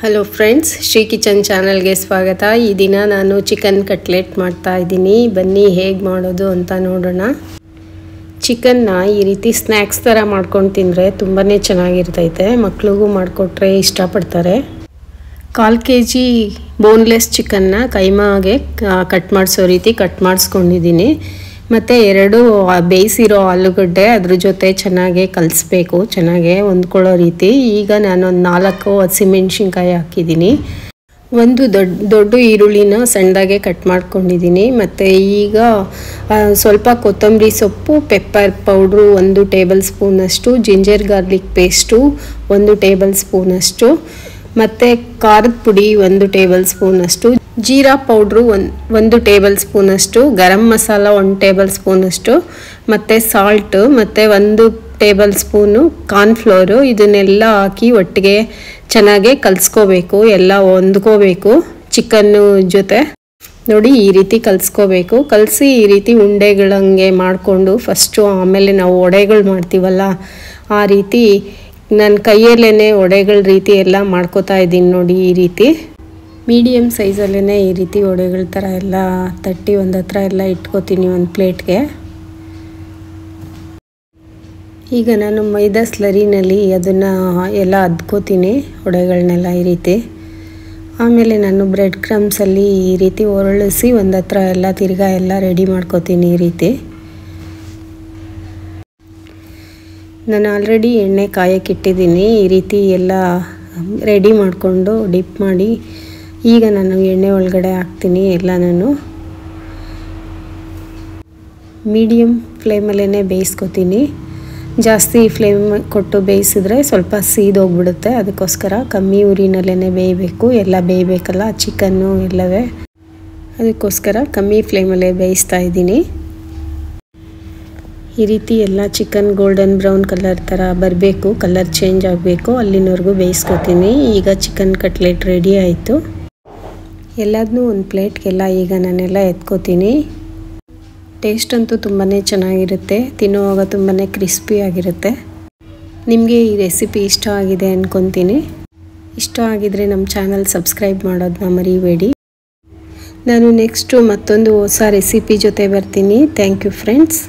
Hello friends, Shri kitchen ಚಾನಲ್ಗೆ ಸ್ವಾಗತ. ಈ ದಿನ ನಾನು ಚಿಕನ್ ಕಟ್ಲೆಟ್ ಮಾಡ್ತಾ ಇದ್ದೀನಿ. ಬನ್ನಿ ಹೇಗೆ ಮಾಡೋದು ಅಂತ ನೋಡೋಣ. ಚಿಕನ್ನ ಈ ರೀತಿ ಸ್ನ್ಯಾಕ್ಸ್ ಥರ ಮಾಡ್ಕೊಂಡು ತಿಂದರೆ ತುಂಬಾ ಚೆನ್ನಾಗಿರ್ತೈತೆ. ಮಕ್ಳಿಗೂ ಮಾಡಿಕೊಟ್ರೆ ಇಷ್ಟಪಡ್ತಾರೆ. 1/4 kg ಬೋನ್ಲೆಸ್ ಚಿಕನ್ನ ಕೈಮಾಗೆ ಕಟ್ ಮಾಡಿಸೋ ರೀತಿ ಕಟ್ ಮಾಡಿಸ್ಕೊಂಡಿದ್ದೀನಿ. ಮತ್ತು 2 ಬೇಯಿಸಿರೋ ಆಲೂಗಡ್ಡೆ ಅದ್ರ ಜೊತೆ ಚೆನ್ನಾಗಿ ಕಲಿಸ್ಬೇಕು, ಚೆನ್ನಾಗಿ ಹೊಂದ್ಕೊಳ್ಳೋ ರೀತಿ. ಈಗ ನಾನೊಂದು 4 ಹಸಿಮೆಣ್ಸಿನ್ಕಾಯಿ ಹಾಕಿದ್ದೀನಿ. ಒಂದು ದೊಡ್ಡ ಈರುಳ್ಳಿನ ಸಣ್ಣದಾಗೆ ಕಟ್ ಮಾಡ್ಕೊಂಡಿದ್ದೀನಿ. ಮತ್ತು ಈಗ ಸ್ವಲ್ಪ ಕೊತ್ತಂಬರಿ ಸೊಪ್ಪು, ಪೆಪ್ಪರ್ ಪೌಡ್ರು 1 ಟೇಬಲ್ ಸ್ಪೂನಷ್ಟು, ಜಿಂಜರ್ ಗಾರ್ಲಿಕ್ ಪೇಸ್ಟು 1 ಟೇಬಲ್ ಸ್ಪೂನಷ್ಟು, ಮತ್ತು ಖಾರದ ಪುಡಿ 1 ಟೇಬಲ್ ಸ್ಪೂನಷ್ಟು, ಜೀರಾ ಪೌಡ್ರು 1 ಟೇಬಲ್ ಸ್ಪೂನಷ್ಟು, ಗರಂ ಮಸಾಲ 1 ಟೇಬಲ್ ಸ್ಪೂನಷ್ಟು, ಮತ್ತು ಸಾಲ್ಟು, ಮತ್ತು 1 ಟೇಬಲ್ ಸ್ಪೂನು ಕಾರ್ನ್ಫ್ಲೋರು. ಇದನ್ನೆಲ್ಲ ಹಾಕಿ ಒಟ್ಟಿಗೆ ಚೆನ್ನಾಗಿ ಕಲಿಸ್ಕೋಬೇಕು, ಎಲ್ಲ ಹೊಂದ್ಕೋಬೇಕು ಚಿಕನ್ನು ಜೊತೆ. ನೋಡಿ, ಈ ರೀತಿ ಕಲಿಸ್ಕೋಬೇಕು. ಕಲಸಿ ಈ ರೀತಿ ಉಂಡೆಗಳಂಗೆ ಮಾಡಿಕೊಂಡು ಫಸ್ಟು, ಆಮೇಲೆ ನಾವು ವಡೆಗಳು ಮಾಡ್ತೀವಲ್ಲ ಆ ರೀತಿ ನನ್ನ ಕೈಯಲ್ಲೇ ವಡೆಗಳ ರೀತಿ ಎಲ್ಲ ಮಾಡ್ಕೋತಾ ಇದ್ದೀನಿ. ನೋಡಿ, ಈ ರೀತಿ ಮೀಡಿಯಮ್ ಸೈಜಲ್ಲೇ ಈ ರೀತಿ ವಡೆಗಳ ಥರ ಎಲ್ಲ ತಟ್ಟಿ ಒಂದು ಹತ್ರ ಎಲ್ಲ ಇಟ್ಕೋತೀನಿ ಒಂದು ಪ್ಲೇಟ್ಗೆ. ಈಗ ನಾನು ಮೈದಾ ಸ್ಲರಿನಲ್ಲಿ ಅದನ್ನು ಎಲ್ಲ ಅದ್ಕೋತೀನಿ ವಡೆಗಳನ್ನೆಲ್ಲ ಈ ರೀತಿ. ಆಮೇಲೆ ನಾನು ಬ್ರೆಡ್ ಕ್ರಮ್ಸಲ್ಲಿ ಈ ರೀತಿ ಒರಳಿಸಿ ಒಂದು ಹತ್ರ ಎಲ್ಲ ತಿರ್ಗಾ ಎಲ್ಲ ರೆಡಿ ಮಾಡ್ಕೋತೀನಿ ಈ ರೀತಿ. ನಾನು ಆಲ್ರೆಡಿ ಎಣ್ಣೆ ಕಾಯಕ್ಕಿಟ್ಟಿದ್ದೀನಿ. ಈ ರೀತಿ ಎಲ್ಲ ರೆಡಿ ಮಾಡಿಕೊಂಡು ಡಿಪ್ ಮಾಡಿ ಈಗ ನಾನು ಎಣ್ಣೆ ಒಳಗಡೆ ಹಾಕ್ತೀನಿ. ಎಲ್ಲ ನಾನು ಮೀಡಿಯಮ್ ಫ್ಲೇಮಲ್ಲೇ ಬೇಯಿಸ್ಕೊತೀನಿ. ಜಾಸ್ತಿ ಫ್ಲೇಮ್ ಕೊಟ್ಟು ಬೇಯಿಸಿದ್ರೆ ಸ್ವಲ್ಪ ಸೀದೋಗ್ಬಿಡುತ್ತೆ. ಅದಕ್ಕೋಸ್ಕರ ಕಮ್ಮಿ ಉರಿನಲ್ಲೇ ಬೇಯಬೇಕು. ಎಲ್ಲ ಬೇಯಬೇಕಲ್ಲ ಚಿಕನ್ನು ಎಲ್ಲವೇ, ಅದಕ್ಕೋಸ್ಕರ ಕಮ್ಮಿ ಫ್ಲೇಮಲ್ಲೇ ಬೇಯಿಸ್ತಾ ಇದ್ದೀನಿ. ಈ ರೀತಿ ಎಲ್ಲ ಚಿಕನ್ ಗೋಲ್ಡನ್ ಬ್ರೌನ್ ಕಲರ್ ಥರ ಬರಬೇಕು, ಕಲರ್ ಚೇಂಜ್ ಆಗಬೇಕು, ಅಲ್ಲಿನವರೆಗೂ ಬೇಯಿಸ್ಕೊತೀನಿ. ಈಗ ಚಿಕನ್ ಕಟ್ಲೆಟ್ ರೆಡಿ ಆಯಿತು. ಎಲ್ಲದನ್ನೂ ಒಂದು ಪ್ಲೇಟ್ಗೆಲ್ಲ ಈಗ ನಾನೆಲ್ಲ ಎತ್ಕೋತೀನಿ. ಟೇಸ್ಟ್ ಅಂತೂ ತುಂಬಾ ಚೆನ್ನಾಗಿರುತ್ತೆ, ತಿನ್ನುವಾಗ ತುಂಬಾ ಕ್ರಿಸ್ಪಿಯಾಗಿರುತ್ತೆ. ನಿಮಗೆ ಈ ರೆಸಿಪಿ ಇಷ್ಟ ಆಗಿದೆ ಅಂದ್ಕೊತೀನಿ. ಇಷ್ಟ ಆಗಿದರೆ ನಮ್ಮ ಚಾನಲ್ ಸಬ್ಸ್ಕ್ರೈಬ್ ಮಾಡೋದನ್ನ ಮರಿಬೇಡಿ. ನಾನು ನೆಕ್ಸ್ಟು ಮತ್ತೊಂದು ಹೊಸ ರೆಸಿಪಿ ಜೊತೆ ಬರ್ತೀನಿ. Thank you friends.